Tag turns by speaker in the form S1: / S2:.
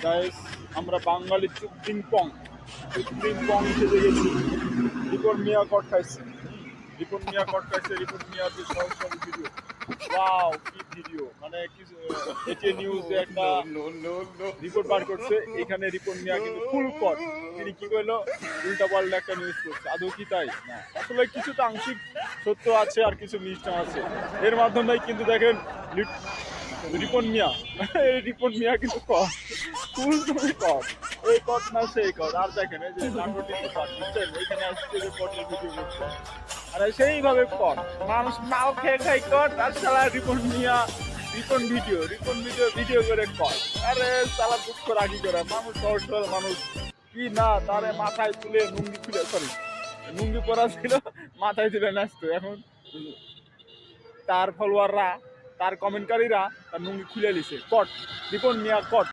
S1: Guys আমরা বাঙালি চুক্তিং পং খেতে গেছি। রিপন মিয়া কট খাইছে, রিপন মিয়া কট খাইছে, রিপন মিয়ার যে সহজ সহজ ভিডিও, ওয়াও কি ভিডিও, মানে কিছু এটি নিউজে একটা রিপোর্ট বার করছে, এখানে রিপন মিয়া কিন্তু ফুল কট। তিনি কি কইলো, উল্টা পাল্টা একটা নিউজ করছে, আদৌ কি তাই না? আসলে কিছুটা আংশিক সত্য আছে আর কিছু মিথ্যা আছে এর মাধ্যমে, কিন্তু দেখেন রিপন মিয়া এই রিপন মিয়া কিন্তু কট, ফুল তুমি কট, এই কট না সেই কট। আর দেখেন এই যে নাটকটি কট, বুঝছেন, এখানে আসছে যে কটের ভিডিও করছে, আরে সেইভাবে কট, মানুষ মাও খেয়ে খাই কট, আর সালা রিপন মিয়া রিপন ভিডিও করে কট। আরে সালা দুঃখ রাখি করে মানুষ, সহজ মানুষ কি না, তারে মাথায় তুলে লুঙ্গি খুলে, সরি লুঙ্গি পরা ছিল, মাথায় তুলে নাচতো। এখন তার ফলোয়াররা, তার কমেন্টকারীরা তার লুঙ্গি খুলে নিছে, কট রিপন মিয়া কট।